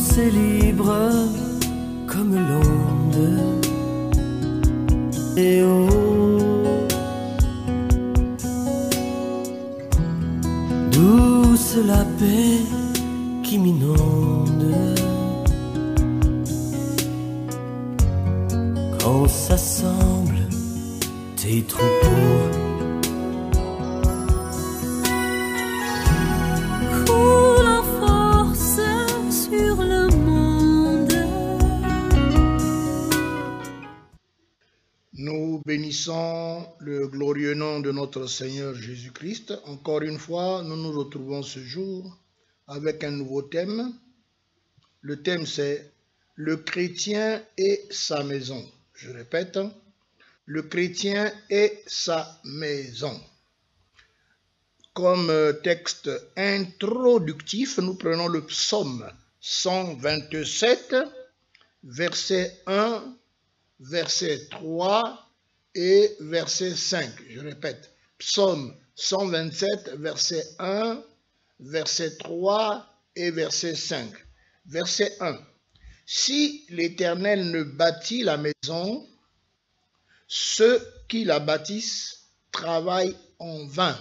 c'est libre comme l'onde. Et oh, douce la paix qui m'inonde quand s'assemblent tes troupeaux. Nous bénissons le glorieux nom de notre Seigneur Jésus-Christ. Encore une fois, nous nous retrouvons ce jour avec un nouveau thème. Le thème, c'est le chrétien et sa maison. Je répète, le chrétien et sa maison. Comme texte introductif, nous prenons le psaume 127, verset 1, verset 3 et verset 5. Je répète, psaume 127, verset 1, verset 3 et verset 5. Verset 1. Si l'Éternel ne bâtit la maison, ceux qui la bâtissent travaillent en vain.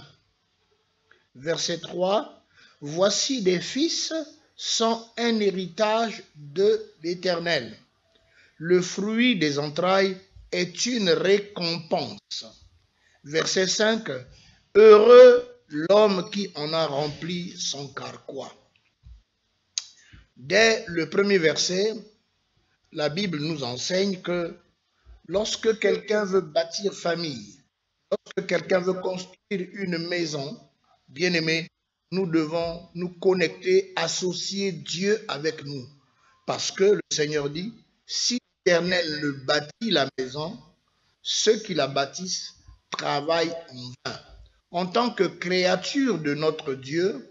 Verset 3. Voici des fils sont un héritage de l'Éternel. Le fruit des entrailles est une récompense. Verset 5. Heureux l'homme qui en a rempli son carquois. Dès le premier verset, la Bible nous enseigne que lorsque quelqu'un veut bâtir famille, lorsque quelqu'un veut construire une maison, bien-aimé, nous devons nous connecter, associer Dieu avec nous. Parce que le Seigneur dit, si l'Éternel ne bâtit la maison, ceux qui la bâtissent travaillent en vain. En tant que créature de notre Dieu,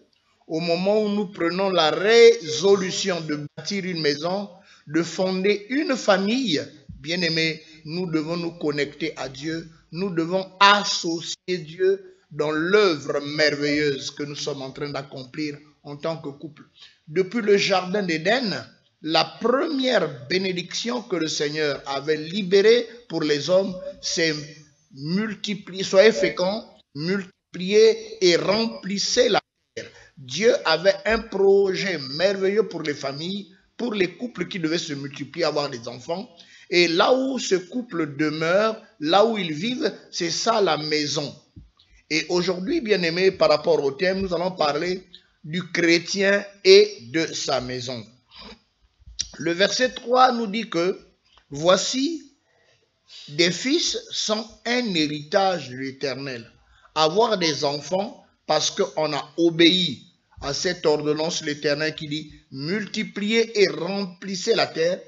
au moment où nous prenons la résolution de bâtir une maison, de fonder une famille, bien-aimés, nous devons nous connecter à Dieu, nous devons associer Dieu dans l'œuvre merveilleuse que nous sommes en train d'accomplir en tant que couple. Depuis le jardin d'Éden, la première bénédiction que le Seigneur avait libérée pour les hommes, c'est multiplier, soyez féconds, multiplier et remplissez la terre. Dieu avait un projet merveilleux pour les familles, pour les couples qui devaient se multiplier, avoir des enfants. Et là où ce couple demeure, là où ils vivent, c'est ça la maison. Et aujourd'hui, bien-aimés, par rapport au thème, nous allons parler du chrétien et de sa maison. Le verset 3 nous dit que « Voici, des fils sont un héritage de l'Éternel. » Avoir des enfants parce qu'on a obéi à cette ordonnance de l'Éternel qui dit « Multipliez et remplissez la terre ».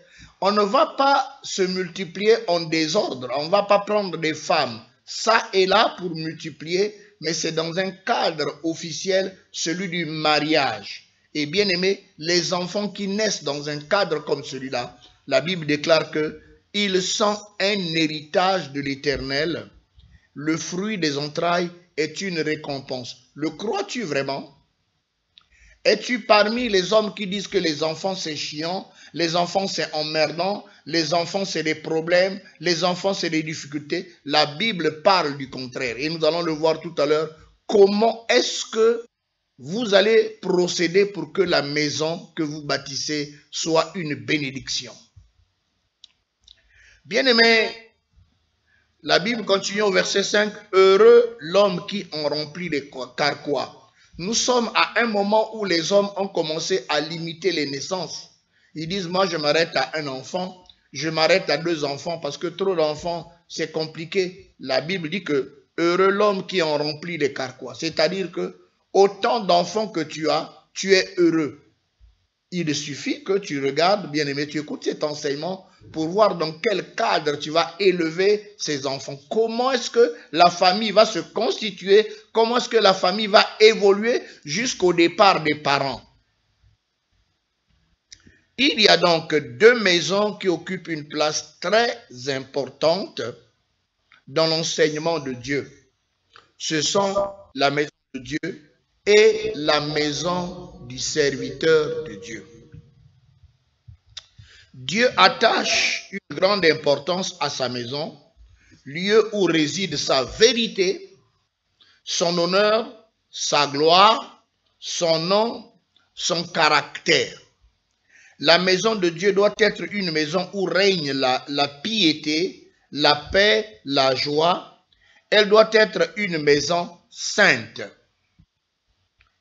On ne va pas se multiplier en désordre, on ne va pas prendre des femmes ça et là pour multiplier, mais c'est dans un cadre officiel, celui du mariage. Et bien aimé, les enfants qui naissent dans un cadre comme celui-là, la Bible déclare qu'ils sont un héritage de l'Éternel. Le fruit des entrailles est une récompense. Le crois-tu vraiment? Es-tu parmi les hommes qui disent que les enfants c'est chiant, les enfants c'est emmerdant, les enfants c'est des problèmes, les enfants c'est des difficultés? La Bible parle du contraire et nous allons le voir tout à l'heure. Comment est-ce que vous allez procéder pour que la maison que vous bâtissez soit une bénédiction? Bien-aimés, la Bible continue au verset 5. Heureux l'homme qui en remplit les carquois. Nous sommes à un moment où les hommes ont commencé à limiter les naissances. Ils disent, moi je m'arrête à un enfant, je m'arrête à 2 enfants parce que trop d'enfants c'est compliqué. La Bible dit que heureux l'homme qui en remplit les carquois. C'est-à-dire que autant d'enfants que tu as, tu es heureux. Il suffit que tu regardes, bien-aimé, tu écoutes cet enseignement pour voir dans quel cadre tu vas élever ces enfants. Comment est-ce que la famille va se constituer, comment est-ce que la famille va évoluer jusqu'au départ des parents. Il y a donc 2 maisons qui occupent une place très importante dans l'enseignement de Dieu. Ce sont la maison de Dieu et la maison du serviteur de Dieu. Dieu attache une grande importance à sa maison, lieu où réside sa vérité, son honneur, sa gloire, son nom, son caractère. La maison de Dieu doit être une maison où règne la piété, la paix, la joie. Elle doit être une maison sainte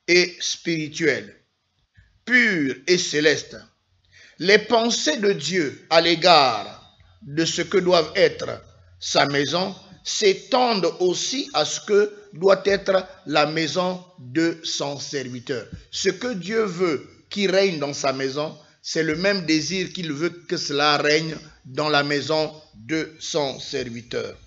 et spirituelle, pure et céleste. Les pensées de Dieu à l'égard de ce que doit être sa maison s'étendent aussi à ce que doit être la maison de son serviteur. Ce que Dieu veut qui règne dans sa maison, c'est le même désir qu'il veut que cela règne dans la maison de son serviteur.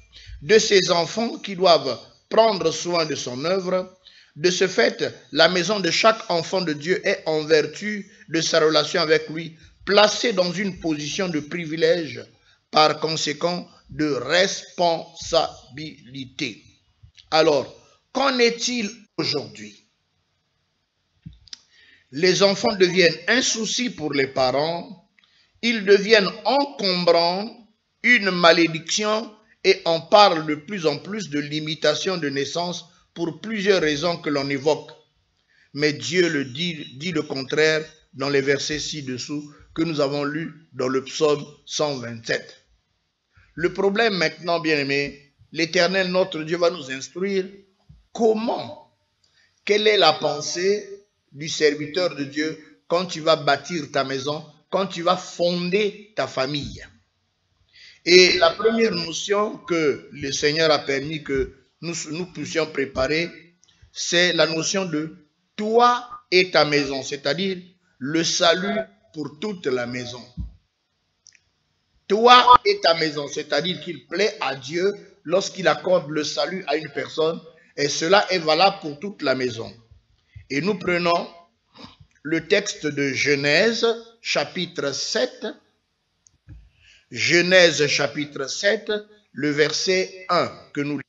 De ses enfants qui doivent prendre soin de son œuvre. De ce fait, la maison de chaque enfant de Dieu est, en vertu de sa relation avec lui, placée dans une position de privilège, par conséquent de responsabilité. Alors, qu'en est-il aujourd'hui? Les enfants deviennent un souci pour les parents, ils deviennent encombrants, une malédiction, et on parle de plus en plus de limitation de naissance pour plusieurs raisons que l'on évoque. Mais Dieu le dit le contraire dans les versets ci-dessous que nous avons lus dans le psaume 127. Le problème maintenant, bien-aimés, l'Éternel, notre Dieu, va nous instruire comment, quelle est la pensée du serviteur de Dieu quand tu vas bâtir ta maison, quand tu vas fonder ta famille. Et la première notion que le Seigneur a permis que nous puissions préparer, c'est la notion de toi et ta maison, c'est-à-dire le salut pour toute la maison. Toi et ta maison, c'est-à-dire qu'il plaît à Dieu lorsqu'il accorde le salut à une personne, et cela est valable pour toute la maison. Et nous prenons le texte de Genèse, chapitre 7, Genèse, chapitre 7, le verset 1 que nous lisons.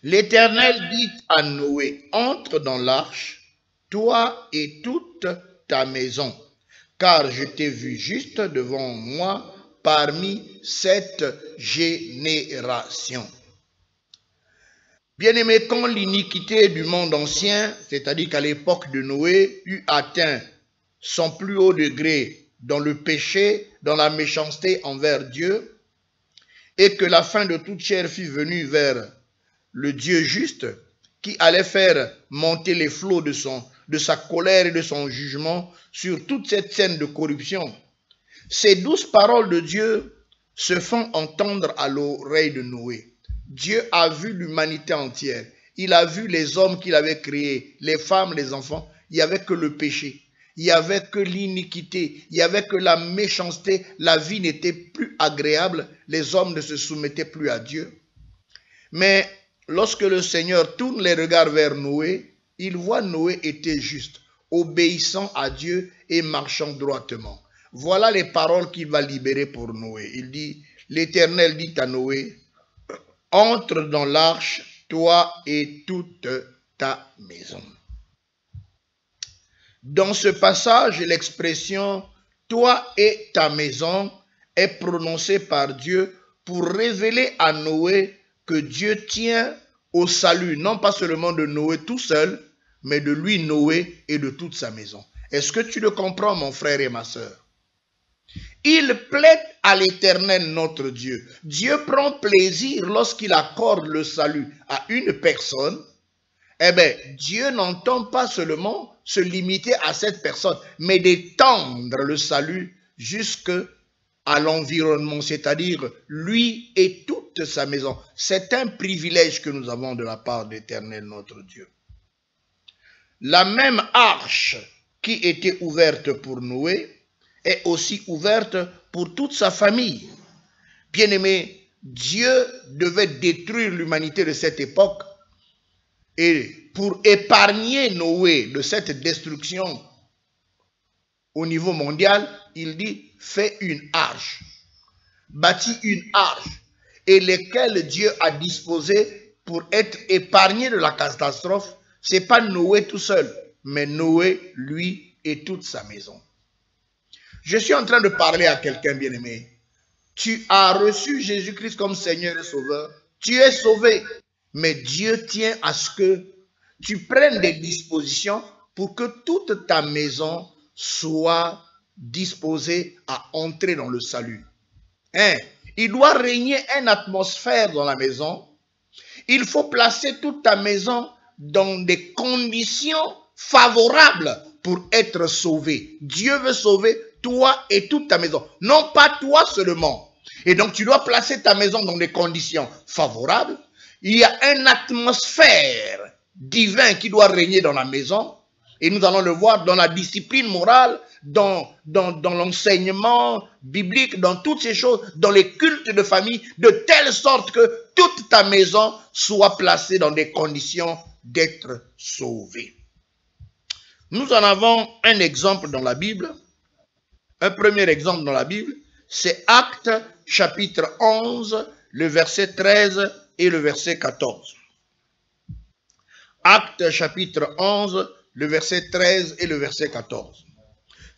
L'Éternel dit à Noé, entre dans l'arche, toi et toute ta maison, car je t'ai vu juste devant moi parmi cette génération. Bien-aimés, quand l'iniquité du monde ancien, c'est-à-dire qu'à l'époque de Noé, eut atteint son plus haut degré dans le péché, dans la méchanceté envers Dieu, et que la fin de toute chair fut venue vers le Dieu juste, qui allait faire monter les flots de sa colère et de son jugement sur toute cette scène de corruption. Ces douces paroles de Dieu se font entendre à l'oreille de Noé. Dieu a vu l'humanité entière. Il a vu les hommes qu'il avait créés, les femmes, les enfants. Il n'y avait que le péché. Il n'y avait que l'iniquité. Il n'y avait que la méchanceté. La vie n'était plus agréable. Les hommes ne se soumettaient plus à Dieu. Mais lorsque le Seigneur tourne les regards vers Noé, il voit Noé était juste, obéissant à Dieu et marchant droitement. Voilà les paroles qu'il va libérer pour Noé. Il dit, l'Éternel dit à Noé, entre dans l'arche, toi et toute ta maison. Dans ce passage, l'expression « toi et ta maison » est prononcée par Dieu pour révéler à Noé que Dieu tient au salut, non pas seulement de Noé tout seul, mais de lui, Noé, et de toute sa maison. Est-ce que tu le comprends, mon frère et ma sœur? Il plaît à l'Éternel notre Dieu. Dieu prend plaisir lorsqu'il accorde le salut à une personne. Eh bien, Dieu n'entend pas seulement se limiter à cette personne, mais d'étendre le salut jusqu'à l'environnement, c'est-à-dire lui et toute sa maison. C'est un privilège que nous avons de la part de l'Éternel notre Dieu. La même arche qui était ouverte pour Noé est aussi ouverte pour toute sa famille. Bien-aimé, Dieu devait détruire l'humanité de cette époque et pour épargner Noé de cette destruction au niveau mondial, il dit, fais une arche, bâtis une arche, et lesquelles Dieu a disposé pour être épargné de la catastrophe, ce n'est pas Noé tout seul, mais Noé, lui, et toute sa maison. Je suis en train de parler à quelqu'un bien-aimé. Tu as reçu Jésus-Christ comme Seigneur et Sauveur. Tu es sauvé. Mais Dieu tient à ce que tu prennes des dispositions pour que toute ta maison soit disposée à entrer dans le salut. Hein? Il doit régner une atmosphère dans la maison. Il faut placer toute ta maison dans des conditions favorables pour être sauvé. Dieu veut sauver toi et toute ta maison, non pas toi seulement. Et donc tu dois placer ta maison dans des conditions favorables. Il y a une atmosphère divine qui doit régner dans la maison. Et nous allons le voir dans la discipline morale, dans l'enseignement biblique, dans toutes ces choses, dans les cultes de famille, de telle sorte que toute ta maison soit placée dans des conditions d'être sauvée. Nous en avons un exemple dans la Bible. Un premier exemple dans la Bible, c'est Actes chapitre 11, le verset 13 et le verset 14. Actes chapitre 11, le verset 13 et le verset 14.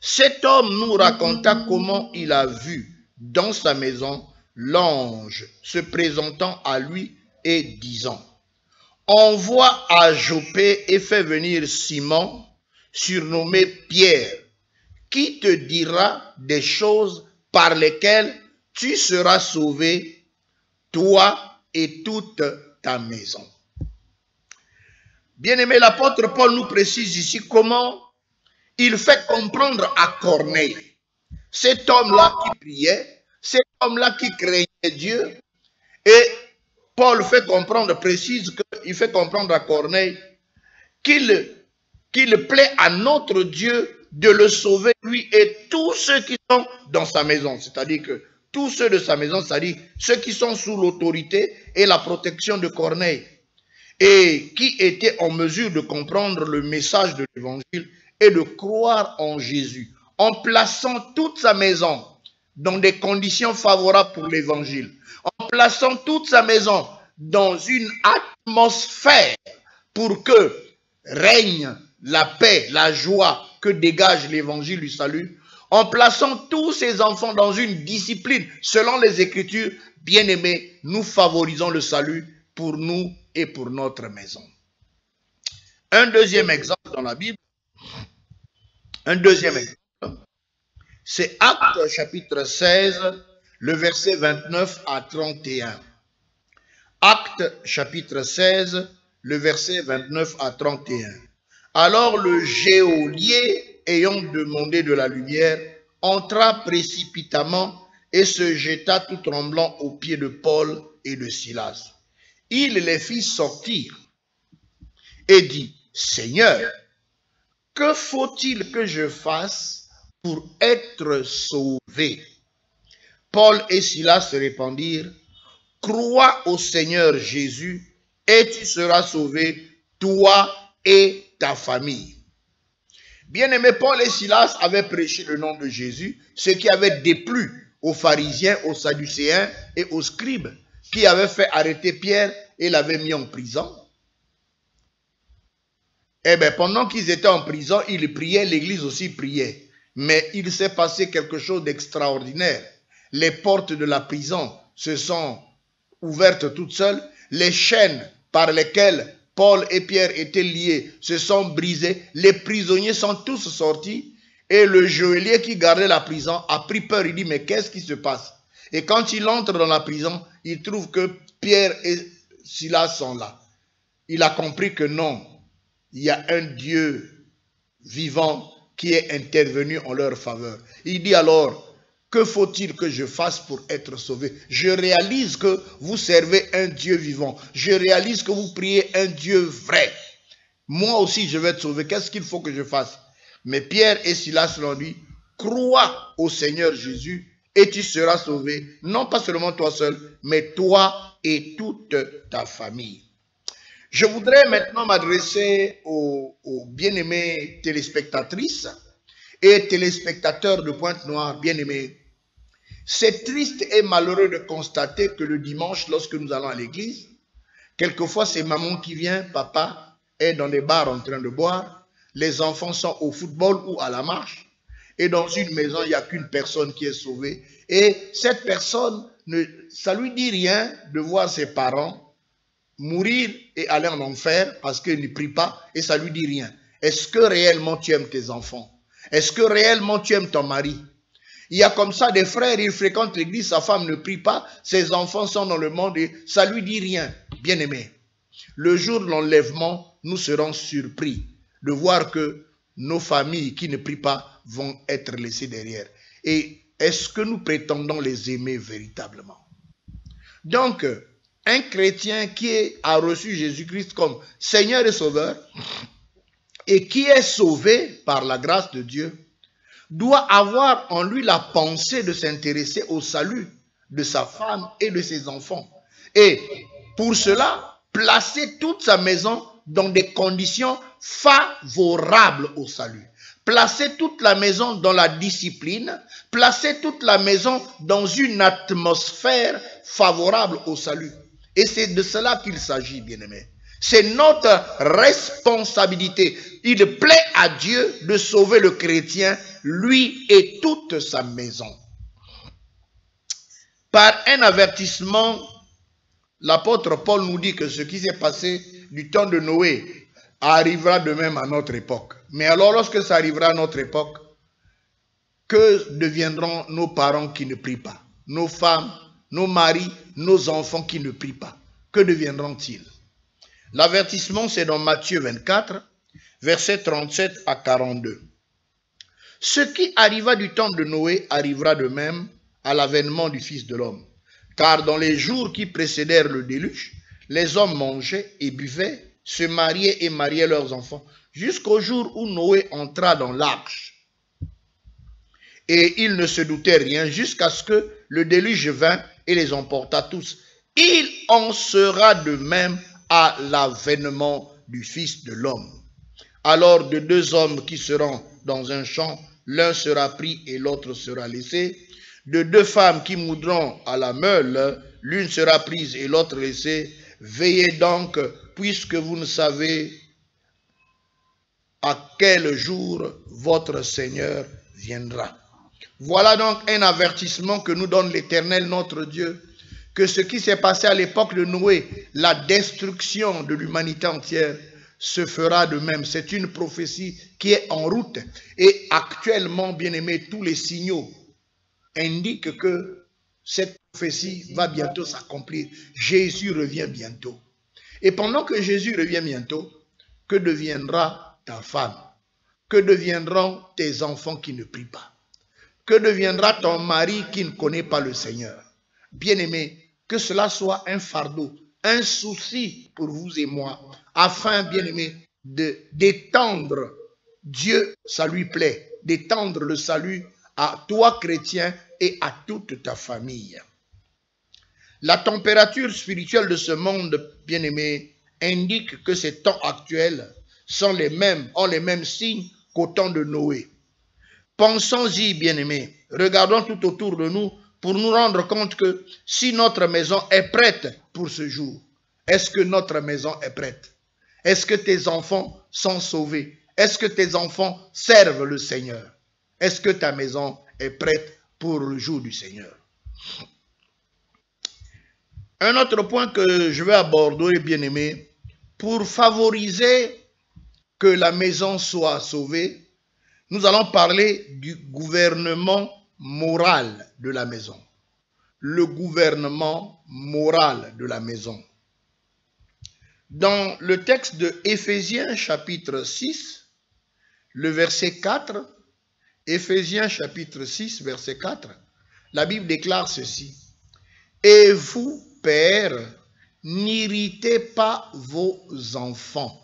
Cet homme nous raconta comment il a vu dans sa maison l'ange se présentant à lui et disant: envoie à Joppé et fais venir Simon, surnommé Pierre, qui te dira des choses par lesquelles tu seras sauvé, toi et toute ta maison. Bien-aimé, l'apôtre Paul nous précise ici comment il fait comprendre à Corneille, cet homme-là qui priait, cet homme-là qui craignait Dieu, et Paul fait comprendre, précise qu'il fait comprendre à Corneille qu'il plaît à notre Dieu de le sauver, lui et tous ceux qui sont dans sa maison. C'est-à-dire que tous ceux de sa maison, c'est-à-dire ceux qui sont sous l'autorité et la protection de Corneille, et qui étaient en mesure de comprendre le message de l'évangile et de croire en Jésus, en plaçant toute sa maison dans des conditions favorables pour l'évangile, en plaçant toute sa maison dans une atmosphère pour que règne la paix, la joie que dégage l'évangile du salut, en plaçant tous ses enfants dans une discipline selon les Écritures. Bien-aimés, nous favorisons le salut pour nous et pour notre maison. Un deuxième exemple dans la Bible, c'est Actes chapitre 16, le verset 29 à 31. Actes chapitre 16, le verset 29 à 31. Alors le geôlier, ayant demandé de la lumière, entra précipitamment et se jeta tout tremblant aux pieds de Paul et de Silas. Il les fit sortir et dit: Seigneur, que faut-il que je fasse pour être sauvé? Paul et Silas répondirent: crois au Seigneur Jésus et tu seras sauvé, toi et ta famille. Bien-aimé, Paul et Silas avaient prêché le nom de Jésus, ce qui avait déplu aux pharisiens, aux sadducéens et aux scribes, qui avaient fait arrêter Pierre et l'avaient mis en prison. Eh bien, pendant qu'ils étaient en prison, ils priaient, l'église aussi priait. Mais il s'est passé quelque chose d'extraordinaire. Les portes de la prison se sont ouvertes toutes seules. Les chaînes par lesquelles Paul et Pierre étaient liés se sont brisées. Les prisonniers sont tous sortis. Et le geôlier qui gardait la prison a pris peur. Il dit: mais qu'est-ce qui se passe? Et quand il entre dans la prison, il trouve que Pierre et Silas sont là. Il a compris que non, il y a un Dieu vivant qui est intervenu en leur faveur. Il dit alors: que faut-il que je fasse pour être sauvé? Je réalise que vous servez un Dieu vivant. Je réalise que vous priez un Dieu vrai. Moi aussi, je vais être sauvé. Qu'est-ce qu'il faut que je fasse? Mais Pierre et Silas l'ont dit: crois au Seigneur Jésus et tu seras sauvé. Non pas seulement toi seul, mais toi et toute ta famille. Je voudrais maintenant m'adresser aux bien-aimés téléspectatrices et téléspectateurs de Pointe-Noire, bien-aimés. C'est triste et malheureux de constater que le dimanche, lorsque nous allons à l'église, quelquefois c'est maman qui vient, papa est dans les bars en train de boire, les enfants sont au football ou à la marche, et dans une maison, il n'y a qu'une personne qui est sauvée. Et cette personne, ça ne lui dit rien de voir ses parents mourir et aller en enfer parce qu'il ne prie pas et ça ne lui dit rien. Est-ce que réellement tu aimes tes enfants? Est-ce que réellement tu aimes ton mari? Il y a comme ça des frères, ils fréquentent l'église, sa femme ne prie pas, ses enfants sont dans le monde et ça ne lui dit rien. Bien-aimé, le jour de l'enlèvement, nous serons surpris de voir que nos familles qui ne prient pas vont être laissées derrière. Et est-ce que nous prétendons les aimer véritablement? Donc, un chrétien qui a reçu Jésus-Christ comme Seigneur et Sauveur et qui est sauvé par la grâce de Dieu, doit avoir en lui la pensée de s'intéresser au salut de sa femme et de ses enfants. Et pour cela, placer toute sa maison dans des conditions favorables au salut. Placer toute la maison dans la discipline, placer toute la maison dans une atmosphère favorable au salut. Et c'est de cela qu'il s'agit, bien-aimés. C'est notre responsabilité. Il plaît à Dieu de sauver le chrétien, lui et toute sa maison. Par un avertissement, l'apôtre Paul nous dit que ce qui s'est passé du temps de Noé arrivera de même à notre époque. Mais alors, lorsque ça arrivera à notre époque, que deviendront nos parents qui ne prient pas? Nos femmes, nos maris, nos enfants qui ne prient pas? Que deviendront-ils? L'avertissement, c'est dans Matthieu 24, versets 37 à 42. Ce qui arriva du temps de Noé arrivera de même à l'avènement du Fils de l'homme. Car dans les jours qui précédèrent le déluge, les hommes mangeaient et buvaient, se mariaient et mariaient leurs enfants, jusqu'au jour où Noé entra dans l'arche. Et ils ne se doutaient rien jusqu'à ce que le déluge vint et les emporta tous. Il en sera de même à l'avènement du Fils de l'homme. Alors de deux hommes qui seront dans un champ, l'un sera pris et l'autre sera laissé. De deux femmes qui moudront à la meule, l'une sera prise et l'autre laissée. Veillez donc, puisque vous ne savez à quel jour votre Seigneur viendra. Voilà donc un avertissement que nous donne l'Éternel notre Dieu, que ce qui s'est passé à l'époque de Noé, la destruction de l'humanité entière, se fera de même. C'est une prophétie qui est en route. Et actuellement, bien aimés, tous les signaux indiquent que cette prophétie va bientôt s'accomplir. Jésus revient bientôt. Et pendant que Jésus revient bientôt, que deviendra ta femme? Que deviendront tes enfants qui ne prient pas? Que deviendra ton mari qui ne connaît pas le Seigneur? Bien-aimés, que cela soit un fardeau, un souci pour vous et moi, afin, bien-aimés, d'étendre Dieu, ça lui plaît, d'étendre le salut à toi, chrétien, et à toute ta famille. La température spirituelle de ce monde, bien-aimé, indique que ces temps actuels ont les mêmes signes qu'au temps de Noé. Pensons-y, bien-aimés, regardons tout autour de nous pour nous rendre compte que si notre maison est prête pour ce jour, est-ce que notre maison est prête? Est-ce que tes enfants sont sauvés? Est-ce que tes enfants servent le Seigneur? Est-ce que ta maison est prête pour le jour du Seigneur? Un autre point que je vais aborder, bien-aimé, pour favoriser que la maison soit sauvée, nous allons parler du gouvernement moral de la maison. Le gouvernement moral de la maison. Dans le texte de Éphésiens chapitre 6, le verset 4, Éphésiens chapitre 6, verset 4, la Bible déclare ceci. Et vous, pères, n'irritez pas vos enfants,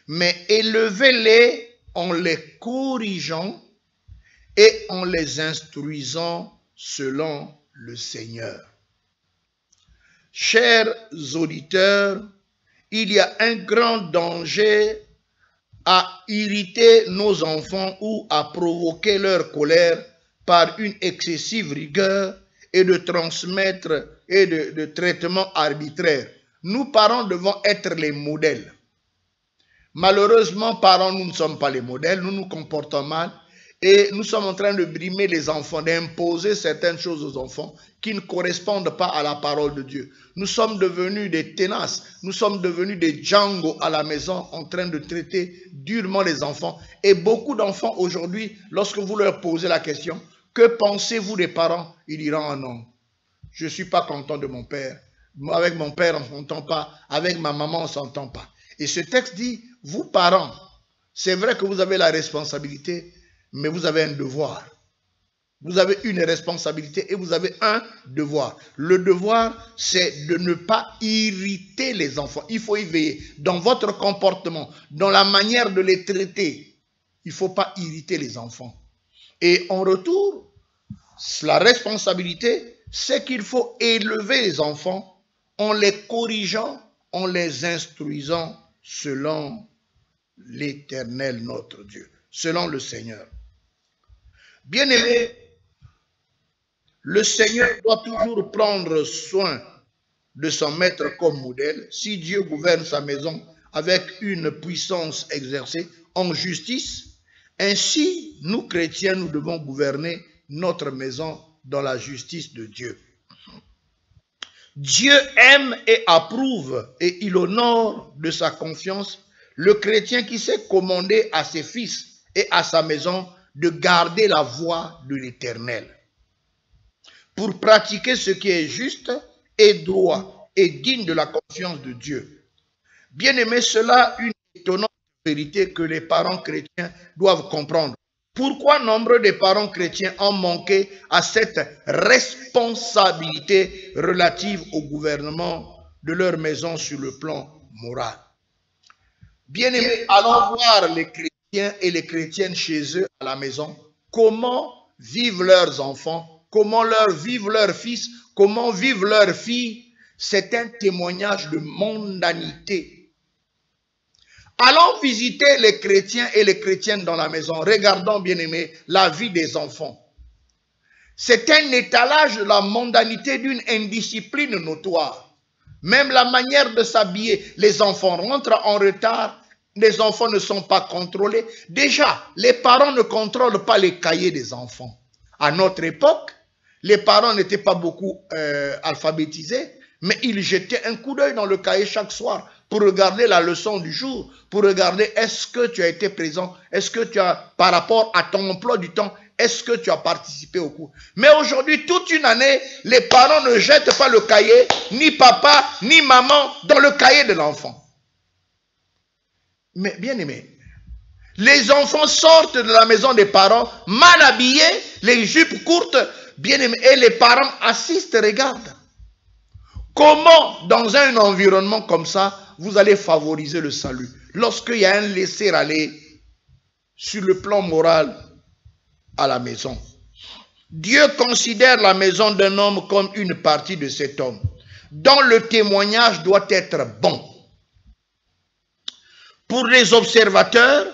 mais élevez-les en les corrigeant et en les instruisant selon le Seigneur. Chers auditeurs, il y a un grand danger à irriter nos enfants ou à provoquer leur colère par une excessive rigueur et de transmettre et de traitement arbitraire. Nous, parents, devons être les modèles. Malheureusement, parents, nous ne sommes pas les modèles, nous nous comportons mal Et nous sommes en train de brimer les enfants, d'imposer certaines choses aux enfants qui ne correspondent pas à la parole de Dieu. Nous sommes devenus des tenaces, nous sommes devenus des Django à la maison en train de traiter durement les enfants. Et beaucoup d'enfants aujourd'hui, lorsque vous leur posez la question, que pensez-vous des parents? Ils diront, ah non, je ne suis pas content de mon père. Avec mon père, on ne s'entend pas. Avec ma maman, on ne s'entend pas. Et ce texte dit, vous parents, c'est vrai que vous avez la responsabilité, mais vous avez un devoir. Vous avez une responsabilité et vous avez un devoir. Le devoir, c'est de ne pas irriter les enfants. Il faut y veiller dans votre comportement, dans la manière de les traiter. Il ne faut pas irriter les enfants. Et en retour, la responsabilité, c'est qu'il faut élever les enfants en les corrigeant, en les instruisant selon l'Éternel notre Dieu, selon le Seigneur. Bien-aimés, le Seigneur doit toujours prendre soin de son maître comme modèle. Si Dieu gouverne sa maison avec une puissance exercée en justice, ainsi nous chrétiens, nous devons gouverner notre maison dans la justice de Dieu. Dieu aime et approuve et il honore de sa confiance le chrétien qui sait commander à ses fils et à sa maison de garder la voie de l'Éternel pour pratiquer ce qui est juste et droit et digne de la confiance de Dieu. Bien-aimé, cela une étonnante vérité que les parents chrétiens doivent comprendre. Pourquoi nombre de parents chrétiens ont manqué à cette responsabilité relative au gouvernement de leur maison sur le plan moral? Bien-aimés, allons voir les chrétiens et les chrétiennes chez eux à la maison, comment vivent leurs enfants, comment vivent leurs fils, comment vivent leurs filles. C'est un témoignage de mondanité. Allons visiter les chrétiens et les chrétiennes dans la maison. Regardons, bien-aimés, la vie des enfants. C'est un étalage de la mondanité d'une indiscipline notoire. Même la manière de s'habiller, les enfants rentrent en retard, les enfants ne sont pas contrôlés. Déjà, les parents ne contrôlent pas les cahiers des enfants. À notre époque, les parents n'étaient pas beaucoup alphabétisés, mais ils jetaient un coup d'œil dans le cahier chaque soir pour regarder la leçon du jour, pour regarder est-ce que tu as été présent, est-ce que tu as, par rapport à ton emploi du temps, est-ce que tu as participé au cours. Mais aujourd'hui, toute une année, les parents ne jettent pas le cahier, ni papa, ni maman, dans le cahier de l'enfant. Mais bien aimé, les enfants sortent de la maison des parents, mal habillés, les jupes courtes, bien aimés, et les parents assistent, regardent. Comment, dans un environnement comme ça, vous allez favoriser le salut? Lorsqu'il y a un laisser-aller sur le plan moral à la maison. Dieu considère la maison d'un homme comme une partie de cet homme, dont le témoignage doit être bon. Pour les observateurs,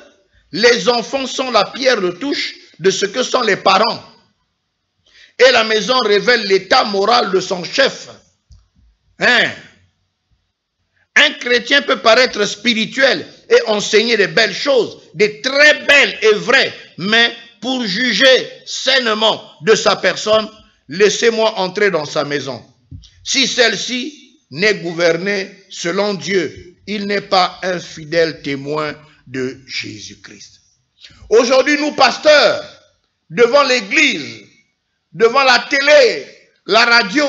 les enfants sont la pierre de touche de ce que sont les parents. Et la maison révèle l'état moral de son chef. Un chrétien peut paraître spirituel et enseigner de belles choses, des très belles et vraies, mais pour juger sainement de sa personne, laissez-moi entrer dans sa maison. Si celle-ci n'est gouvernée selon Dieu, il n'est pas un fidèle témoin de Jésus-Christ. Aujourd'hui, nous, pasteurs, devant l'église, devant la télé, la radio,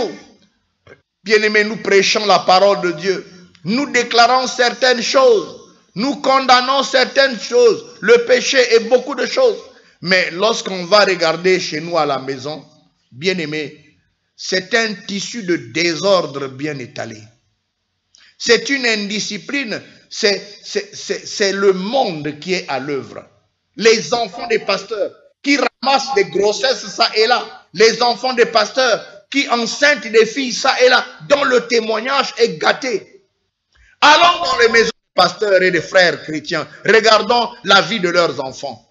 bien-aimés, nous prêchons la parole de Dieu. Nous déclarons certaines choses. Nous condamnons certaines choses. Le péché et beaucoup de choses. Mais lorsqu'on va regarder chez nous à la maison, bien-aimés, c'est un tissu de désordre bien étalé. C'est une indiscipline. C'est le monde qui est à l'œuvre. Les enfants des pasteurs qui ramassent des grossesses ça et là. Les enfants des pasteurs qui enceintent des filles ça et là, dont le témoignage est gâté. Allons dans les maisons des pasteurs et des frères chrétiens. Regardons la vie de leurs enfants.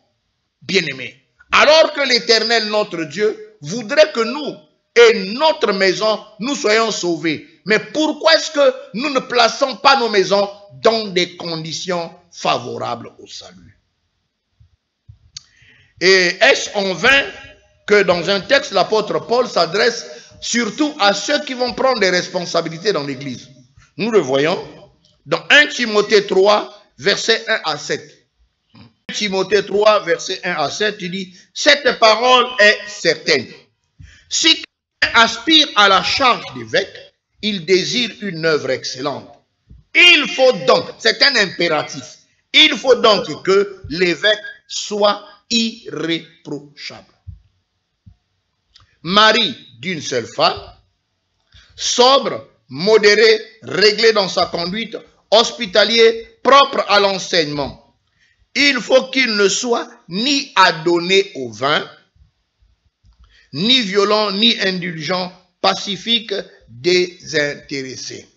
Bien-aimés. Alors que l'Éternel, notre Dieu, voudrait que nous et notre maison, nous soyons sauvés. Mais pourquoi est-ce que nous ne plaçons pas nos maisons dans des conditions favorables au salut? Et est-ce en vain que dans un texte, l'apôtre Paul s'adresse surtout à ceux qui vont prendre des responsabilités dans l'Église? Nous le voyons dans 1 Timothée 3, versets 1 à 7. 1 Timothée 3, versets 1 à 7, il dit, « Cette parole est certaine. Si quelqu'un aspire à la charge d'évêque, il désire une œuvre excellente. Il faut donc, c'est un impératif, il faut donc que l'évêque soit irréprochable. Mari d'une seule femme, sobre, modéré, réglé dans sa conduite, hospitalier, propre à l'enseignement. Il faut qu'il ne soit ni adonné au vin, ni violent, ni indulgent, pacifique, désintéressé. »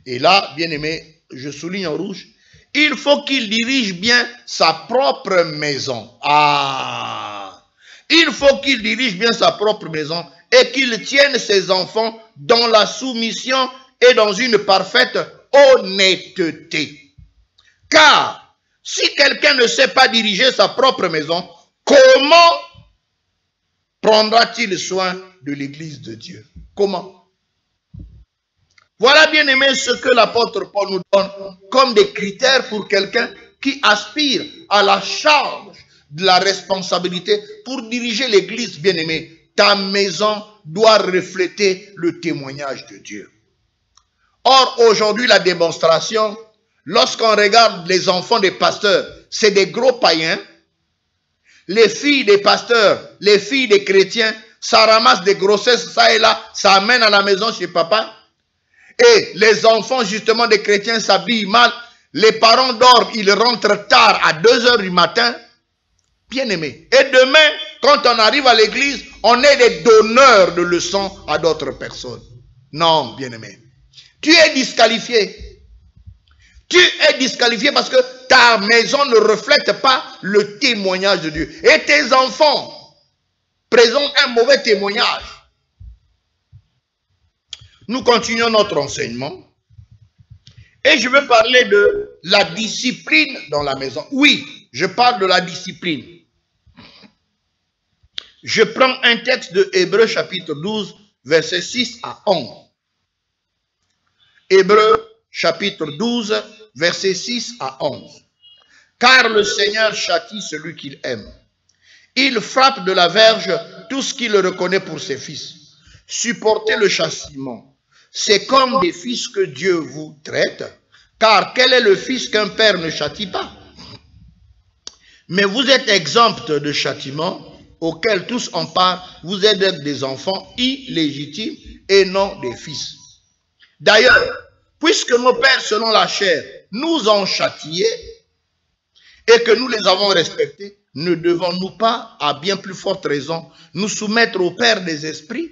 Et là, bien aimé, je souligne en rouge, il faut qu'il dirige bien sa propre maison. Ah! Il faut qu'il dirige bien sa propre maison et qu'il tienne ses enfants dans la soumission et dans une parfaite honnêteté. Car si quelqu'un ne sait pas diriger sa propre maison, comment prendra-t-il soin de l'Église de Dieu? Comment? Voilà, bien aimé, ce que l'apôtre Paul nous donne comme des critères pour quelqu'un qui aspire à la charge de la responsabilité pour diriger l'Église, bien aimé. Ta maison doit refléter le témoignage de Dieu. Or, aujourd'hui, la démonstration, lorsqu'on regarde les enfants des pasteurs, c'est des gros païens. Les filles des pasteurs, les filles des chrétiens, ça ramasse des grossesses, ça et là, ça amène à la maison chez papa. Et les enfants, justement, des chrétiens s'habillent mal. Les parents dorment, ils rentrent tard à 2 heures du matin. Bien aimé. Et demain, quand on arrive à l'église, on est des donneurs de leçons à d'autres personnes. Non, bien aimé. Tu es disqualifié. Tu es disqualifié parce que ta maison ne reflète pas le témoignage de Dieu. Et tes enfants présentent un mauvais témoignage. Nous continuons notre enseignement. Et je veux parler de la discipline dans la maison. Oui, je parle de la discipline. Je prends un texte de Hébreux chapitre 12, versets 6 à 11. Hébreux chapitre 12, versets 6 à 11. Car le Seigneur châtie celui qu'il aime. Il frappe de la verge tout ce qu'il reconnaît pour ses fils. Supportez le châtiment. C'est comme des fils que Dieu vous traite. Car quel est le fils qu'un père ne châtie pas? Mais vous êtes exempts de châtiment auquel tous en part, vous êtes des enfants illégitimes et non des fils. D'ailleurs, puisque nos pères selon la chair nous ont châtiés et que nous les avons respectés, ne devons-nous pas, à bien plus forte raison, nous soumettre au Père des esprits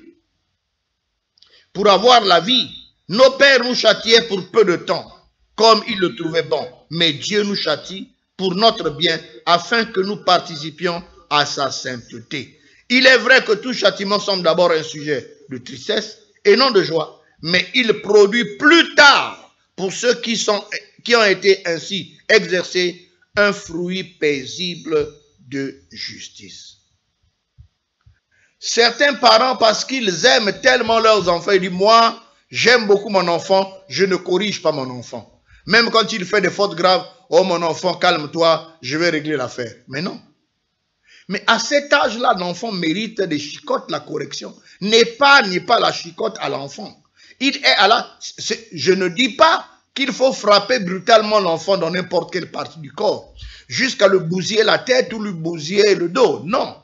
pour avoir la vie? Nos pères nous châtiaient pour peu de temps, comme ils le trouvaient bon, mais Dieu nous châtie pour notre bien, afin que nous participions à sa sainteté. Il est vrai que tout châtiment semble d'abord un sujet de tristesse et non de joie, mais il produit plus tard, pour ceux qui ont été ainsi exercés, un fruit paisible de justice. Certains parents, parce qu'ils aiment tellement leurs enfants, ils disent, moi, j'aime beaucoup mon enfant, je ne corrige pas mon enfant. Même quand il fait des fautes graves, oh mon enfant, calme-toi, je vais régler l'affaire. Mais non. Mais à cet âge-là, l'enfant mérite des chicottes, la correction. N'est pas la chicotte à l'enfant. Il est à la... Je ne dis pas qu'il faut frapper brutalement l'enfant dans n'importe quelle partie du corps, jusqu'à lui bousiller la tête ou lui bousiller le dos, non.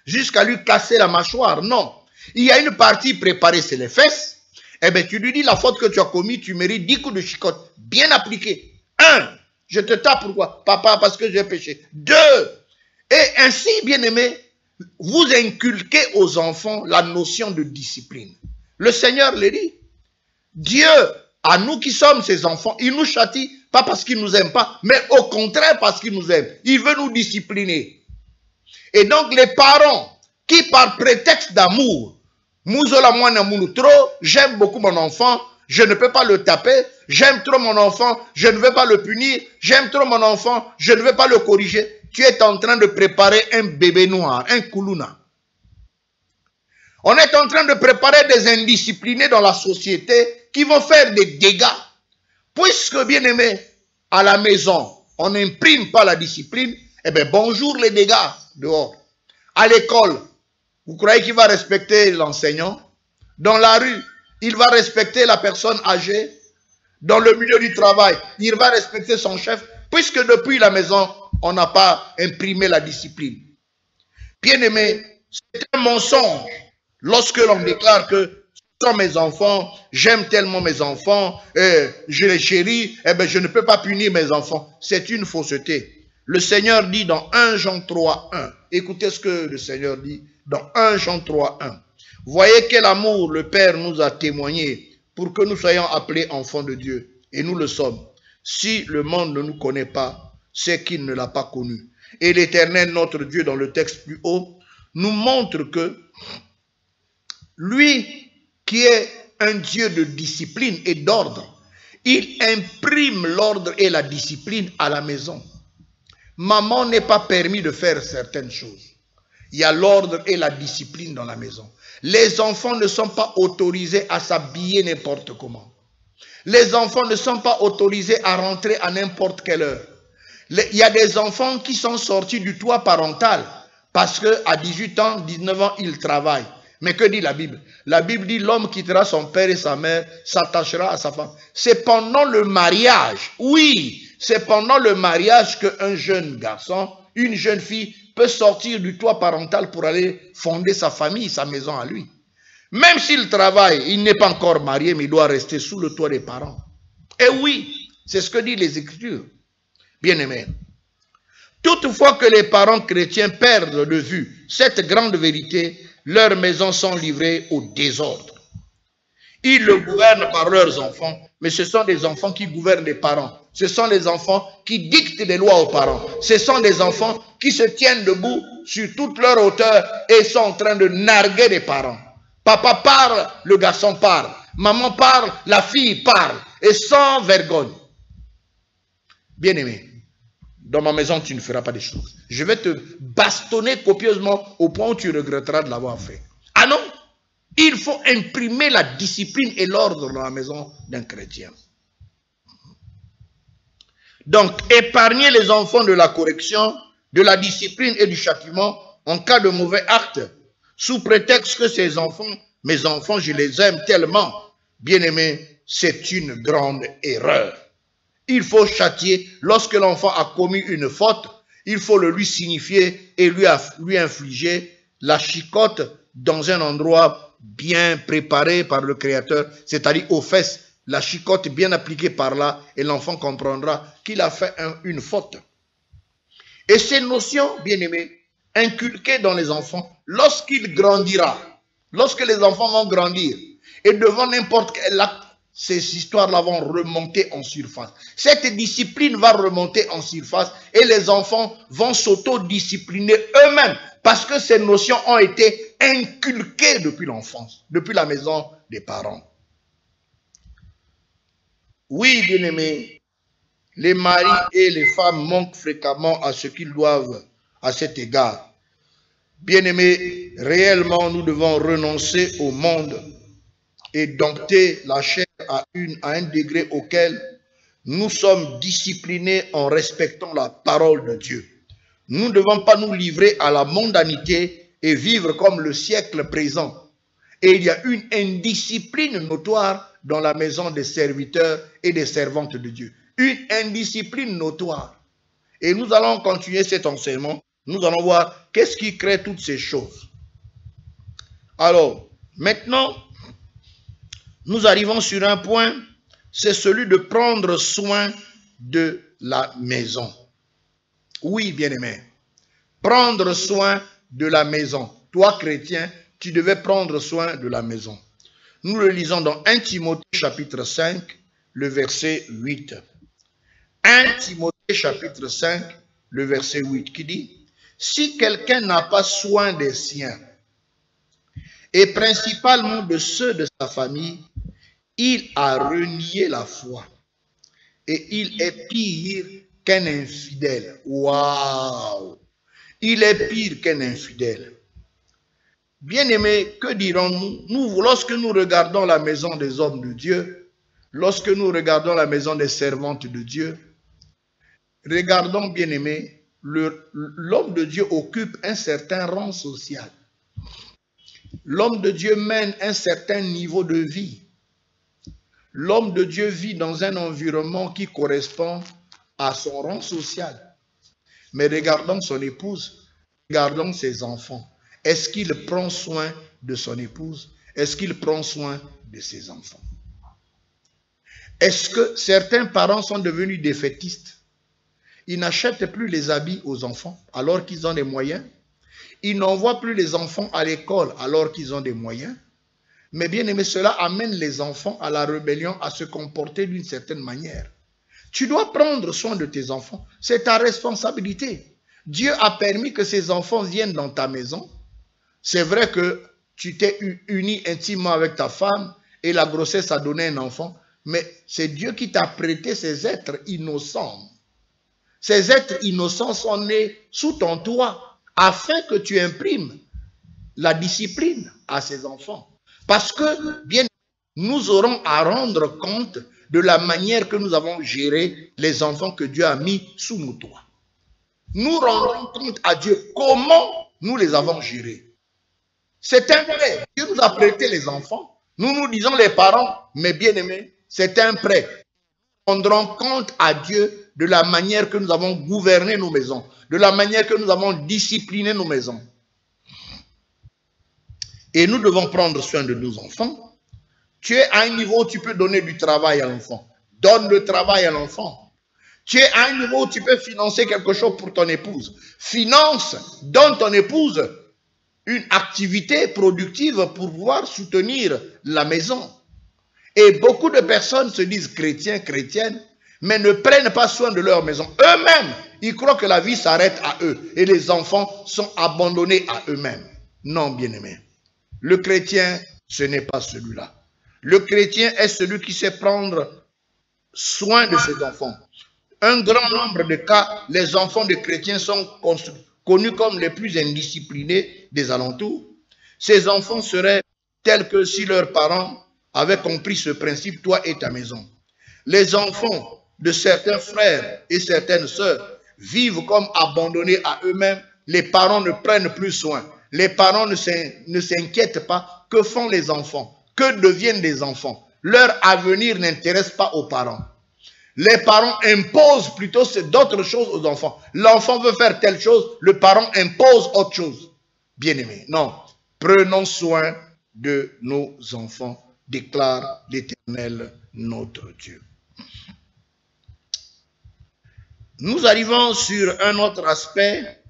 Jusqu'à lui casser la mâchoire, non. Il y a une partie préparée, c'est les fesses. Eh bien, tu lui dis la faute que tu as commise, tu mérites 10 coups de chicotte, bien appliqués. 1, je te tape, pourquoi? Papa, parce que j'ai péché. 2, et ainsi, bien aimé, vous inculquez aux enfants la notion de discipline. Le Seigneur le dit. Dieu, à nous qui sommes ses enfants, il nous châtie, pas parce qu'il ne nous aime pas, mais au contraire parce qu'il nous aime. Il veut nous discipliner. Et donc les parents qui par prétexte d'amour, j'aime beaucoup mon enfant, je ne peux pas le taper, j'aime trop mon enfant, je ne veux pas le punir, j'aime trop mon enfant, je ne veux pas le corriger. tu es en train de préparer un bébé noir, un koulouna. On est en train de préparer des indisciplinés dans la société qui vont faire des dégâts. Puisque, bien aimé, à la maison, on n'imprime pas la discipline, eh bien, bonjour les dégâts dehors. À l'école, vous croyez qu'il va respecter l'enseignant? Dans la rue, il va respecter la personne âgée. Dans le milieu du travail, il va respecter son chef, puisque depuis la maison, on n'a pas imprimé la discipline. Bien aimé, c'est un mensonge lorsque l'on déclare que ce sont mes enfants, j'aime tellement mes enfants, je les chéris, eh bien je ne peux pas punir mes enfants. C'est une fausseté. Le Seigneur dit dans 1 Jean 3, 1, écoutez ce que le Seigneur dit dans 1 Jean 3, 1. Voyez quel amour le Père nous a témoigné pour que nous soyons appelés enfants de Dieu. Et nous le sommes. Si le monde ne nous connaît pas, c'est qu'il ne l'a pas connu. Et l'Éternel, notre Dieu, dans le texte plus haut, nous montre que lui qui est un Dieu de discipline et d'ordre, il imprime l'ordre et la discipline à la maison. Maman n'est pas permis de faire certaines choses. Il y a l'ordre et la discipline dans la maison. Les enfants ne sont pas autorisés à s'habiller n'importe comment. Les enfants ne sont pas autorisés à rentrer à n'importe quelle heure. Il y a des enfants qui sont sortis du toit parental parce qu'à 18 ans, 19 ans, ils travaillent. Mais que dit la Bible? La Bible dit l'homme quittera son père et sa mère, s'attachera à sa femme. C'est pendant le mariage, oui, c'est pendant le mariage qu'un jeune garçon, une jeune fille peut sortir du toit parental pour aller fonder sa famille, sa maison à lui. Même s'il travaille, il n'est pas encore marié, mais il doit rester sous le toit des parents. Et oui, c'est ce que disent les Écritures. Bien-aimés, toutefois que les parents chrétiens perdent de vue cette grande vérité, leurs maisons sont livrées au désordre. Ils le gouvernent par leurs enfants, mais ce sont des enfants qui gouvernent les parents. Ce sont les enfants qui dictent des lois aux parents. Ce sont des enfants qui se tiennent debout sur toute leur hauteur et sont en train de narguer les parents. Papa parle, le garçon parle. Maman parle, la fille parle. Et sans vergogne. Bien-aimé, dans ma maison, tu ne feras pas des choses. Je vais te bastonner copieusement au point où tu regretteras de l'avoir fait. Ah non, il faut imprimer la discipline et l'ordre dans la maison d'un chrétien. Donc, épargner les enfants de la correction, de la discipline et du châtiment en cas de mauvais acte, sous prétexte que ces enfants, mes enfants, je les aime tellement, bien-aimés, c'est une grande erreur. Il faut châtier. Lorsque l'enfant a commis une faute, il faut le lui signifier et lui infliger la chicotte dans un endroit bien préparé par le Créateur, c'est-à-dire aux fesses, la chicotte bien appliquée par là, et l'enfant comprendra qu'il a fait une faute. Et ces notions, bien-aimés, inculquées dans les enfants, lorsqu'il grandira, lorsque les enfants vont grandir, et devant n'importe quel acte, ces histoires-là vont remonter en surface. Cette discipline va remonter en surface et les enfants vont s'autodiscipliner eux-mêmes parce que ces notions ont été inculquées depuis l'enfance, depuis la maison des parents. Oui, bien-aimés, les maris et les femmes manquent fréquemment à ce qu'ils doivent à cet égard. Bien-aimés, réellement, nous devons renoncer au monde et dompter la chair à un degré auquel nous sommes disciplinés en respectant la parole de Dieu. Nous ne devons pas nous livrer à la mondanité et vivre comme le siècle présent. Et il y a une indiscipline notoire dans la maison des serviteurs et des servantes de Dieu. Une indiscipline notoire. Et nous allons continuer cet enseignement. Nous allons voir qu'est-ce qui crée toutes ces choses. Alors, maintenant, nous arrivons sur un point, c'est celui de prendre soin de la maison. Oui, bien-aimé, prendre soin de la maison. Toi, chrétien, tu devais prendre soin de la maison. Nous le lisons dans 1 Timothée chapitre 5, le verset 8. 1 Timothée chapitre 5, le verset 8, qui dit « Si quelqu'un n'a pas soin des siens, et principalement de ceux de sa famille, il a renié la foi, et il est pire qu'un infidèle. Waouh! Il est pire qu'un infidèle. Bien-aimés, que dirons-nous? Nous, lorsque nous regardons la maison des hommes de Dieu, lorsque nous regardons la maison des servantes de Dieu, regardons, bien-aimés, l'homme de Dieu occupe un certain rang social. L'homme de Dieu mène un certain niveau de vie. L'homme de Dieu vit dans un environnement qui correspond à son rang social. Mais regardons son épouse, regardons ses enfants. Est-ce qu'il prend soin de son épouse? Est-ce qu'il prend soin de ses enfants? Est-ce que certains parents sont devenus défaitistes? Ils n'achètent plus les habits aux enfants alors qu'ils ont des moyens. Ils n'envoient plus les enfants à l'école alors qu'ils ont des moyens. Mais bien aimé, cela amène les enfants à la rébellion, à se comporter d'une certaine manière. Tu dois prendre soin de tes enfants. C'est ta responsabilité. Dieu a permis que ces enfants viennent dans ta maison. C'est vrai que tu t'es uni intimement avec ta femme et la grossesse a donné un enfant. Mais c'est Dieu qui t'a prêté ces êtres innocents. Ces êtres innocents sont nés sous ton toit afin que tu imprimes la discipline à ces enfants. Parce que, bien, nous aurons à rendre compte de la manière que nous avons géré les enfants que Dieu a mis sous nos toits. Nous rendrons compte à Dieu comment nous les avons gérés. C'est un prêt. Dieu nous a prêté les enfants. Nous nous disons les parents, mais bien aimés, c'est un prêt. Nous rendrons compte à Dieu de la manière que nous avons gouverné nos maisons, de la manière que nous avons discipliné nos maisons. Et nous devons prendre soin de nos enfants. Tu es à un niveau où tu peux donner du travail à l'enfant. Donne le travail à l'enfant. Tu es à un niveau où tu peux financer quelque chose pour ton épouse. Finance, donne ton épouse une activité productive pour pouvoir soutenir la maison. Et beaucoup de personnes se disent chrétiens, chrétiennes, mais ne prennent pas soin de leur maison. Eux-mêmes, ils croient que la vie s'arrête à eux et les enfants sont abandonnés à eux-mêmes. Non, bien-aimés. Le chrétien, ce n'est pas celui-là. Le chrétien est celui qui sait prendre soin de ses enfants. Un grand nombre de cas, les enfants de chrétiens sont connus comme les plus indisciplinés des alentours. Ces enfants seraient tels que si leurs parents avaient compris ce principe, toi et ta maison. Les enfants de certains frères et certaines sœurs vivent comme abandonnés à eux-mêmes. Les parents ne prennent plus soin. Les parents ne s'inquiètent pas. Que font les enfants? Que deviennent les enfants? Leur avenir n'intéresse pas aux parents. Les parents imposent plutôt d'autres choses aux enfants. L'enfant veut faire telle chose, le parent impose autre chose. Bien-aimés, non. Prenons soin de nos enfants, déclare l'Éternel notre Dieu. Nous arrivons sur un autre aspect,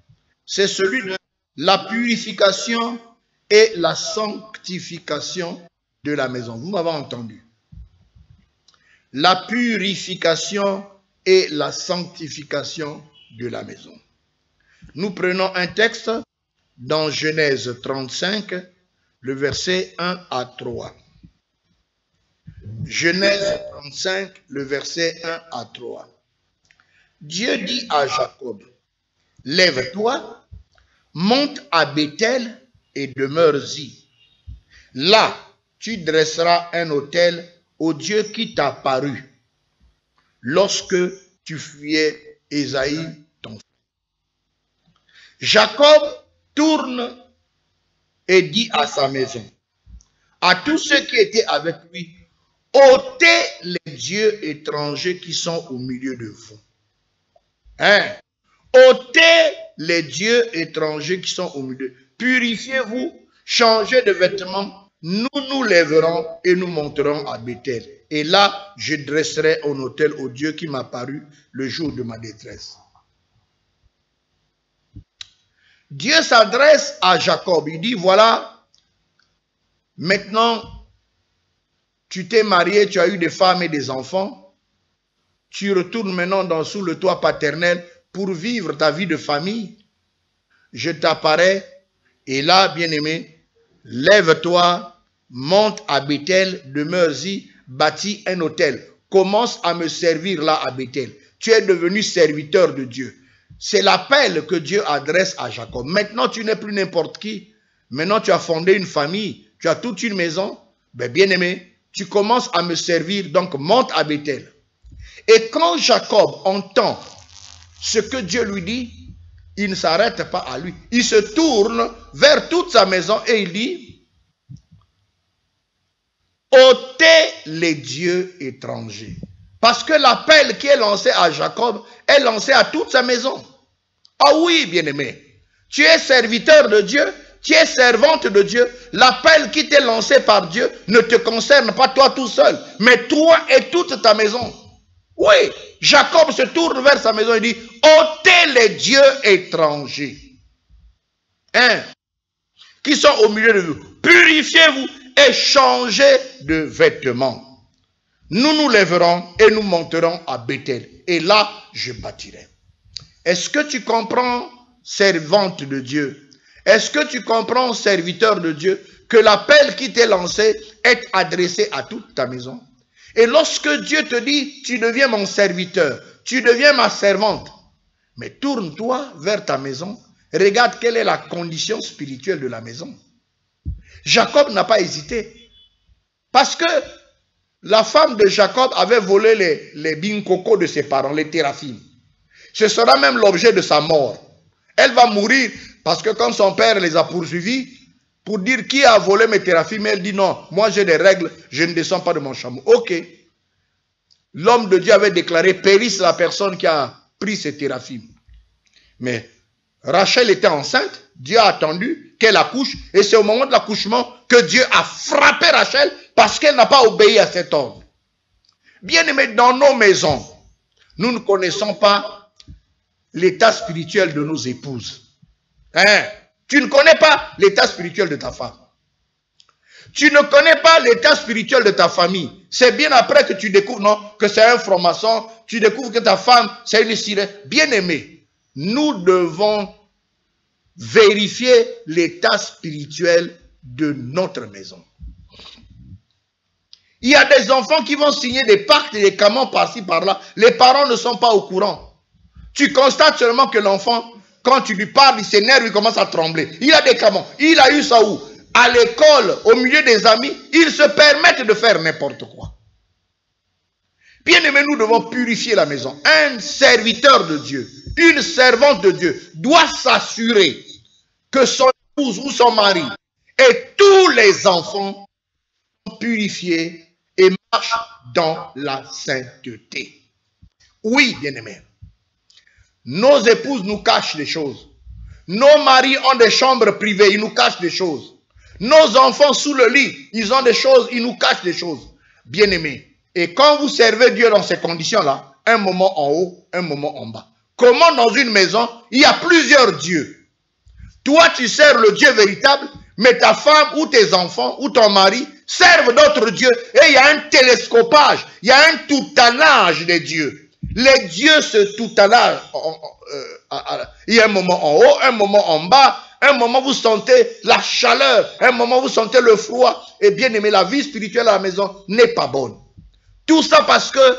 c'est celui de la purification et la sanctification de la maison. Vous m'avez entendu. La purification et la sanctification de la maison. Nous prenons un texte dans Genèse 35, le verset 1 à 3. Genèse 35, le verset 1 à 3. Dieu dit à Jacob, « Lève-toi, monte à Béthel et demeure-y. Là, tu dresseras un autel au Dieu qui t'a paru lorsque tu fuyais Ésaïe, ton frère. » Jacob tourne et dit à sa maison, à tous ceux qui étaient avec lui, « ôtez les dieux étrangers qui sont au milieu de vous. » Ôtez les dieux étrangers qui sont au milieu. Purifiez-vous, changez de vêtements. Nous nous lèverons et nous monterons à Béthel. Et là, je dresserai un autel au Dieu qui m'a paru le jour de ma détresse. Dieu s'adresse à Jacob. Il dit, voilà, maintenant, tu t'es marié, tu as eu des femmes et des enfants. Tu retournes maintenant sous le toit paternel pour vivre ta vie de famille. Je t'apparais et là, bien-aimé, lève-toi, monte à Béthel, demeure-y, bâtis un autel. Commence à me servir là à Béthel. tu es devenu serviteur de Dieu. C'est l'appel que Dieu adresse à Jacob. Maintenant, tu n'es plus n'importe qui. Maintenant, tu as fondé une famille, tu as toute une maison. Ben, bien-aimé, tu commences à me servir, donc monte à Bethel. Et quand Jacob entend ce que Dieu lui dit, il ne s'arrête pas à lui. Il se tourne vers toute sa maison et il dit, ôtez les dieux étrangers. Parce que l'appel qui est lancé à Jacob est lancé à toute sa maison. Ah oui, bien-aimé, tu es serviteur de Dieu, tu es servante de Dieu. L'appel qui t'est lancé par Dieu ne te concerne pas toi tout seul, mais toi et toute ta maison. Oui, Jacob se tourne vers sa maison et dit, ôtez les dieux étrangers, qui sont au milieu de vous. Purifiez-vous et changez de vêtements. Nous nous lèverons et nous monterons à Bethel. Et là, je bâtirai. Est-ce que tu comprends, servante de Dieu? Est-ce que tu comprends, serviteur de Dieu, que l'appel qui t'est lancé est adressé à toute ta maison? Et lorsque Dieu te dit, tu deviens mon serviteur, tu deviens ma servante, mais tourne-toi vers ta maison, regarde quelle est la condition spirituelle de la maison. Jacob n'a pas hésité, parce que la femme de Jacob avait volé les binkoko de ses parents, les téraphim. Ce sera même l'objet de sa mort. Elle va mourir, parce que quand son père les a poursuivis, pour dire qui a volé mes téraphim, elle dit non, moi j'ai des règles, je ne descends pas de mon chameau. Ok. L'homme de Dieu avait déclaré, périsse la personne qui a pris ses téraphim. Mais Rachel était enceinte, Dieu a attendu qu'elle accouche, et c'est au moment de l'accouchement que Dieu a frappé Rachel parce qu'elle n'a pas obéi à cet ordre. Bien-aimés, dans nos maisons, nous ne connaissons pas l'état spirituel de nos épouses. Tu ne connais pas l'état spirituel de ta femme. Tu ne connais pas l'état spirituel de ta famille. C'est bien après que tu découvres, non, que c'est un franc-maçon, tu découvres que ta femme, c'est une sirène. Bien-aimé, nous devons vérifier l'état spirituel de notre maison. Il y a des enfants qui vont signer des pactes et des camans par-ci, par-là. Les parents ne sont pas au courant. Tu constates seulement que l'enfant, quand tu lui parles, il s'énerve, il commence à trembler. Il a des camans. Il a eu ça où? À l'école, au milieu des amis, ils se permettent de faire n'importe quoi. Bien-aimés, nous devons purifier la maison. Un serviteur de Dieu, une servante de Dieu doit s'assurer que son épouse ou son mari et tous les enfants sont purifiés et marchent dans la sainteté. Oui, bien-aimés. Nos épouses nous cachent des choses. Nos maris ont des chambres privées, ils nous cachent des choses. Nos enfants sous le lit, ils ont des choses, ils nous cachent des choses. Bien-aimés. Et quand vous servez Dieu dans ces conditions-là, un moment en haut, un moment en bas. Comment dans une maison, il y a plusieurs dieux. Toi, tu sers le Dieu véritable, mais ta femme ou tes enfants ou ton mari servent d'autres dieux. Et il y a un télescopage, il y a un toutanage des dieux. Les dieux se toutanagent. Il y a un moment en haut, un moment en bas. Un moment vous sentez la chaleur, un moment vous sentez le froid. Et bien aimé, la vie spirituelle à la maison n'est pas bonne. Tout ça parce que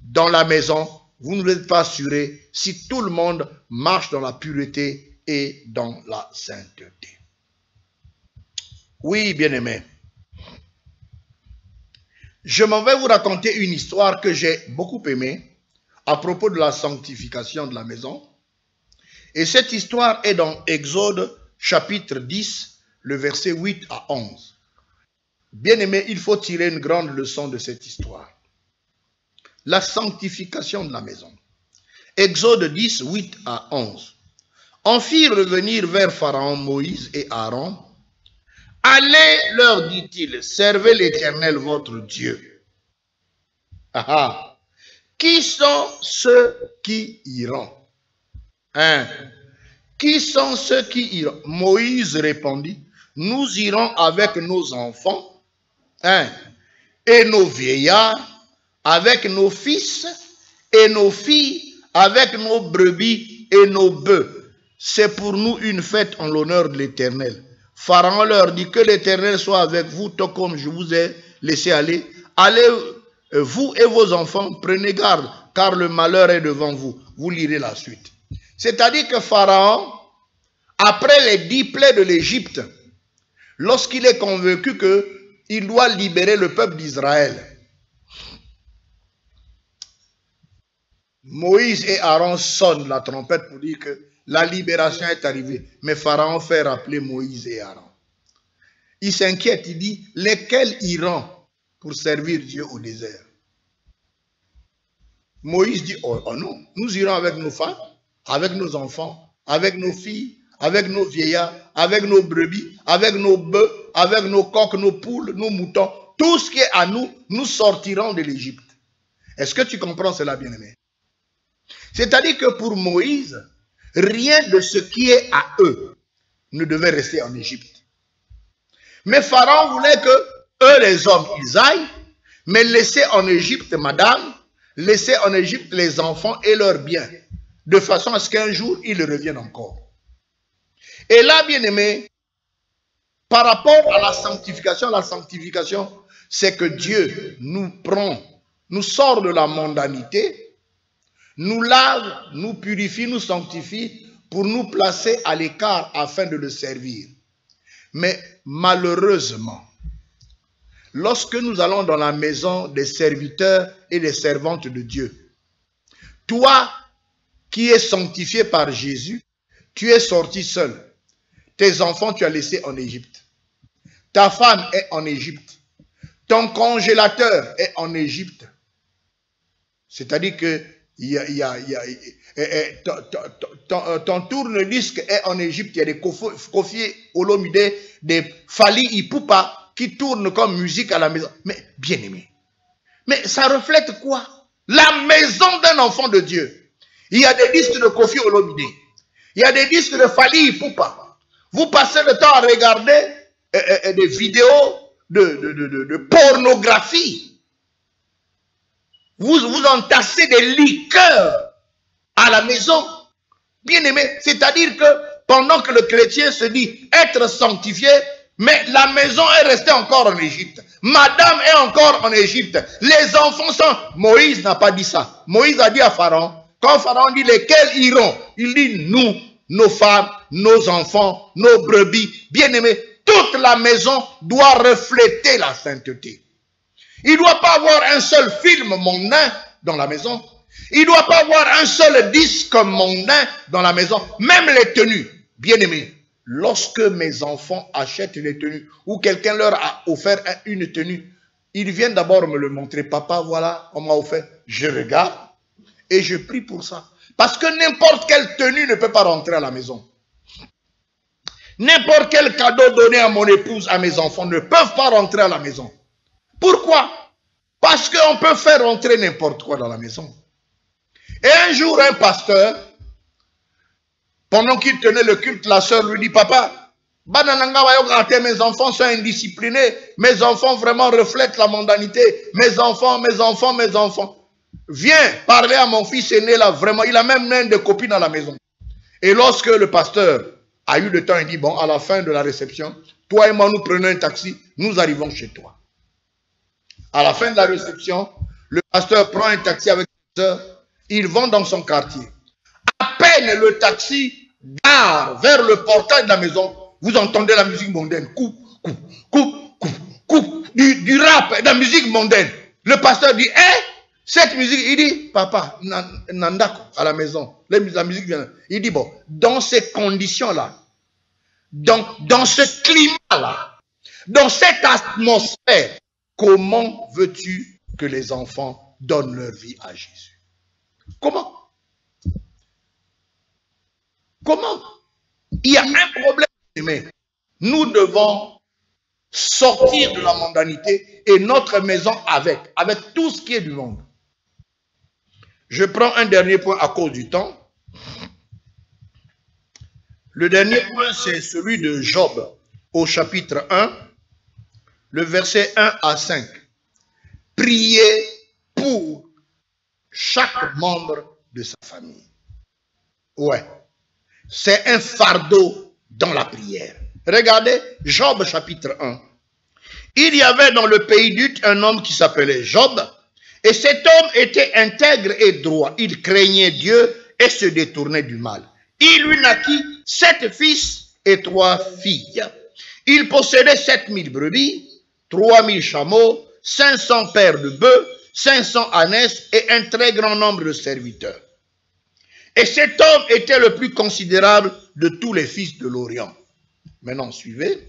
dans la maison, vous ne vous êtes pas assuré si tout le monde marche dans la pureté et dans la sainteté. Oui, bien aimé. Je m'en vais vous raconter une histoire que j'ai beaucoup aimée à propos de la sanctification de la maison. Et cette histoire est dans Exode chapitre 10, le verset 8 à 11. Bien-aimé, il faut tirer une grande leçon de cette histoire. La sanctification de la maison. Exode 10, 8 à 11. En firent revenir vers Pharaon Moïse et Aaron. Allez, leur dit-il, servez l'Éternel votre Dieu. Qui sont ceux qui iront? Qui sont ceux qui iront? Moïse répondit, nous irons avec nos enfants et nos vieillards, avec nos fils et nos filles, avec nos brebis et nos bœufs. C'est pour nous une fête en l'honneur de l'Éternel. Pharaon leur dit que l'Éternel soit avec vous, tout comme je vous ai laissé aller. Allez Vous et vos enfants, prenez garde, car le malheur est devant vous. Vous lirez la suite. C'est-à-dire que Pharaon, après les 10 plaies de l'Égypte, lorsqu'il est convaincu qu'il doit libérer le peuple d'Israël, Moïse et Aaron sonnent la trompette pour dire que la libération est arrivée. Mais Pharaon fait rappeler Moïse et Aaron. Il s'inquiète, il dit, lesquels iront pour servir Dieu au désert? Moïse dit, oh non, nous irons avec nos femmes, avec nos enfants, avec nos filles, avec nos vieillards, avec nos brebis, avec nos bœufs, avec nos coqs, nos poules, nos moutons. Tout ce qui est à nous, nous sortirons de l'Égypte. Est-ce que tu comprends cela, bien-aimé? C'est-à-dire que pour Moïse, rien de ce qui est à eux ne devait rester en Égypte. Mais Pharaon voulait que eux, les hommes, ils aillent, mais laisser en Égypte, madame, laisser en Égypte les enfants et leurs biens, de façon à ce qu'un jour, ils reviennent encore. Et là, bien aimé, par rapport à la sanctification, c'est que Dieu nous prend, nous sort de la mondanité, nous lave, nous purifie, nous sanctifie pour nous placer à l'écart afin de le servir. Mais malheureusement, lorsque nous allons dans la maison des serviteurs et des servantes de Dieu, toi qui es sanctifié par Jésus, tu es sorti seul. Tes enfants, tu as laissé en Égypte. Ta femme est en Égypte. Ton congélateur est en Égypte. C'est-à-dire que ton tourne-disque est en Égypte. Il y a des Koffi Olomide, des Fally Ipupa qui tournent comme musique à la maison. Mais bien aimé, mais ça reflète quoi? La maison d'un enfant de Dieu. Il y a des disques de Koffi Olomide. Il y a des disques de Fally Ipupa. Vous passez le temps à regarder des vidéos de pornographie. Vous entassez des liqueurs à la maison. Bien aimé, c'est-à-dire que pendant que le chrétien se dit être sanctifié, mais la maison est restée encore en Égypte. Madame est encore en Égypte. Les enfants sont... Moïse n'a pas dit ça. Moïse a dit à Pharaon, quand Pharaon dit lesquels iront, il dit nous, nos femmes, nos enfants, nos brebis. Bien aimé, toute la maison doit refléter la sainteté. Il ne doit pas avoir un seul film mondain dans la maison. Il ne doit pas avoir un seul disque mondain dans la maison. Même les tenues. Bien aimés, lorsque mes enfants achètent les tenues ou quelqu'un leur a offert une tenue, ils viennent d'abord me le montrer. Papa, voilà, on m'a offert. Je regarde et je prie pour ça. Parce que n'importe quelle tenue ne peut pas rentrer à la maison. N'importe quel cadeau donné à mon épouse, à mes enfants ne peuvent pas rentrer à la maison. Pourquoi? Parce qu'on peut faire rentrer n'importe quoi dans la maison. Et un jour, un pasteur, pendant qu'il tenait le culte, la sœur lui dit, papa, mes enfants sont indisciplinés, mes enfants vraiment reflètent la mondanité, mes enfants. Viens parler à mon fils aîné là, vraiment, il a même une de copines à la maison. Et lorsque le pasteur a eu le temps, il dit, bon, à la fin de la réception, toi et moi, nous prenons un taxi, nous arrivons chez toi. À la fin de la réception, le pasteur prend un taxi avec ses sœurs, ils vont dans son quartier. À peine le taxi gare vers le portail de la maison, vous entendez la musique mondaine, du rap, de la musique mondaine. Le pasteur dit, cette musique, il dit, papa, Nandako, à la maison, la musique vient. Il dit, bon, dans ces conditions-là, dans ce climat-là, dans cette atmosphère, comment veux-tu que les enfants donnent leur vie à Jésus? Comment? Comment? Il y a un problème, mais nous devons sortir de la mondanité et notre maison avec tout ce qui est du monde. Je prends un dernier point à cause du temps. Le dernier point, c'est celui de Job au chapitre 1, le verset 1 à 5. Priez pour chaque membre de sa famille. Ouais, c'est un fardeau dans la prière. Regardez, Job chapitre 1. Il y avait dans le pays d'Ut un homme qui s'appelait Job. Et cet homme était intègre et droit. Il craignait Dieu et se détournait du mal. Il lui naquit 7 fils et 3 filles. Il possédait 7000 brebis, 3000 chameaux, 500 paires de bœufs, 500 ânesses et un très grand nombre de serviteurs. Et cet homme était le plus considérable de tous les fils de l'Orient. Maintenant, suivez.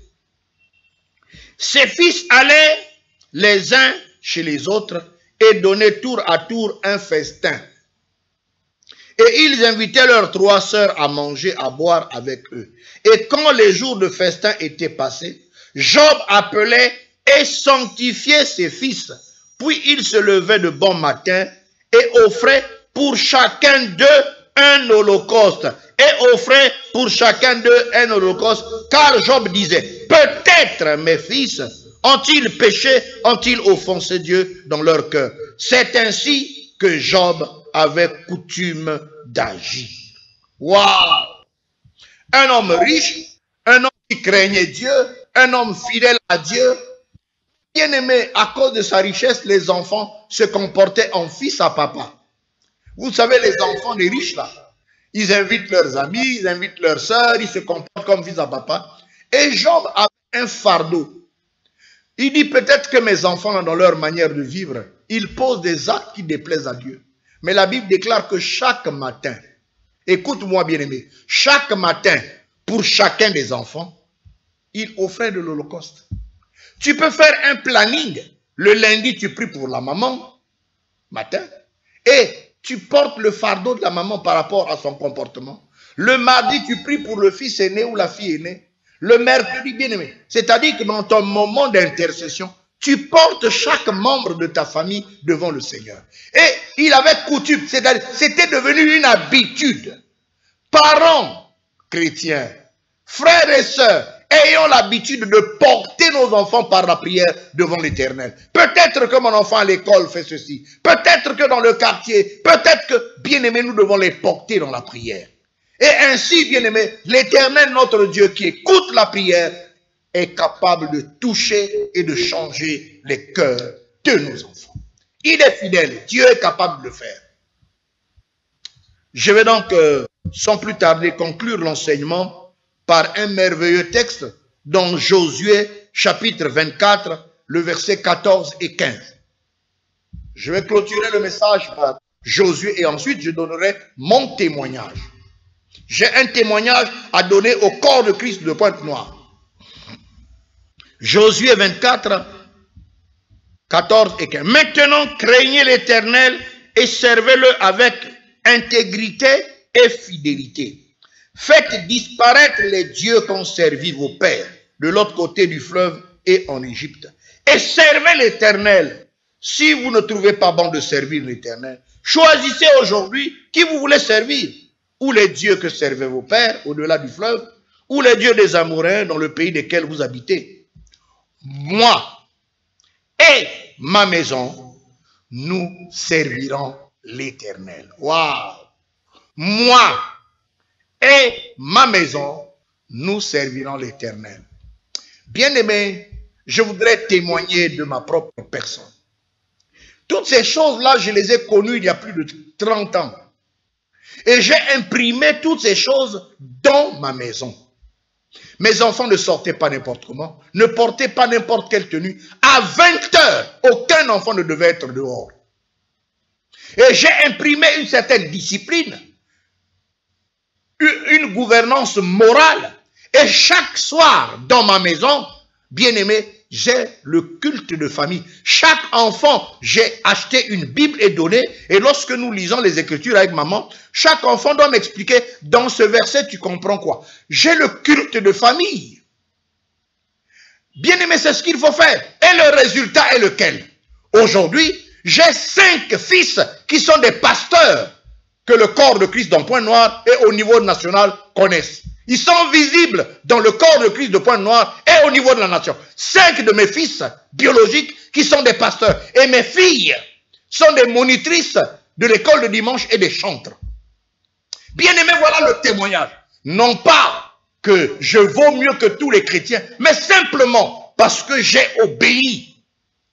Ses fils allaient les uns chez les autres et donnaient tour à tour un festin. Et ils invitaient leurs 3 sœurs à manger, à boire avec eux. Et quand les jours de festin étaient passés, Job appelait et sanctifiait ses fils. Puis il se levait de bon matin et offrait pour chacun d'eux un holocauste. Et offrait pour chacun d'eux un holocauste. Car Job disait, peut-être mes fils ont-ils péché, ont-ils offensé Dieu dans leur cœur. C'est ainsi que Job avait coutume d'agir. Waouh! Un homme riche, un homme qui craignait Dieu, un homme fidèle à Dieu. Bien aimé, à cause de sa richesse, les enfants se comportaient en fils à papa. Vous savez, les enfants des riches là, ils invitent leurs amis, ils invitent leurs sœurs, ils se comportent comme fils à papa. Et Job avait un fardeau. Il dit peut-être que mes enfants, dans leur manière de vivre, ils posent des actes qui déplaisent à Dieu. Mais la Bible déclare que chaque matin, écoute-moi bien aimé, chaque matin, pour chacun des enfants, il offrait de l'holocauste. Tu peux faire un planning. Le lundi, tu pries pour la maman, matin, et tu portes le fardeau de la maman par rapport à son comportement. Le mardi, tu pries pour le fils aîné ou la fille aînée. Le mercredi, bien aimé. C'est-à-dire que dans ton moment d'intercession, tu portes chaque membre de ta famille devant le Seigneur. Et il avait coutume, c'est-à-dire, c'était devenu une habitude. Parents chrétiens, frères et sœurs, ayons l'habitude de porter nos enfants par la prière devant l'Éternel. Peut-être que mon enfant à l'école fait ceci. Peut-être que dans le quartier, peut-être que, bien aimé, nous devons les porter dans la prière. Et ainsi, bien aimé, l'Éternel, notre Dieu, qui écoute la prière, est capable de toucher et de changer les cœurs de nos enfants. Il est fidèle, Dieu est capable de le faire. Je vais donc, sans plus tarder, conclure l'enseignement par un merveilleux texte dans Josué, chapitre 24, le verset 14 et 15. Je vais clôturer le message par Josué et ensuite je donnerai mon témoignage. J'ai un témoignage à donner au corps de Christ de Pointe-Noire. Josué 24, 14 et 15. Maintenant, craignez l'Éternel et servez-le avec intégrité et fidélité. Faites disparaître les dieux qu'ont servi vos pères de l'autre côté du fleuve et en Égypte. Et servez l'Éternel. Si vous ne trouvez pas bon de servir l'Éternel, choisissez aujourd'hui qui vous voulez servir. Ou les dieux que servaient vos pères au-delà du fleuve, ou les dieux des Amoréens dans le pays desquels vous habitez. Moi et ma maison, nous servirons l'Éternel. Waouh! Moi et ma maison, nous servirons l'Éternel. Bien-aimé, je voudrais témoigner de ma propre personne. Toutes ces choses-là, je les ai connues il y a plus de 30 ans. Et j'ai imprimé toutes ces choses dans ma maison. Mes enfants ne sortaient pas n'importe comment, ne portaient pas n'importe quelle tenue. À 20 heures, aucun enfant ne devait être dehors. Et j'ai imprimé une certaine discipline, une gouvernance morale. Et chaque soir, dans ma maison, bien-aimé, j'ai le culte de famille. Chaque enfant, j'ai acheté une Bible et donné. Et lorsque nous lisons les Écritures avec maman, chaque enfant doit m'expliquer, dans ce verset, tu comprends quoi? J'ai le culte de famille. Bien-aimé, c'est ce qu'il faut faire. Et le résultat est lequel? Aujourd'hui, j'ai 5 fils qui sont des pasteurs que le corps de Christ dans Pointe-Noire et au niveau national connaissent. Ils sont visibles dans le corps de Christ de Pointe-Noire et au niveau de la nation. 5 de mes fils biologiques qui sont des pasteurs. Et mes filles sont des monitrices de l'école de dimanche et des chantres. Bien aimé, voilà le témoignage. Non pas que je vaux mieux que tous les chrétiens, mais simplement parce que j'ai obéi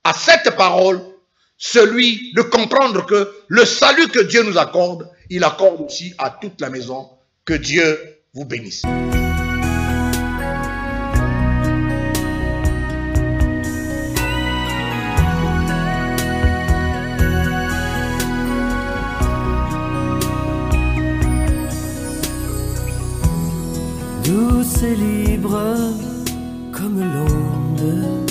à cette parole. celui de comprendre que le salut que Dieu nous accorde, il accorde aussi à toute la maison. Que Dieu vous bénisse. Douce et libre comme l'onde,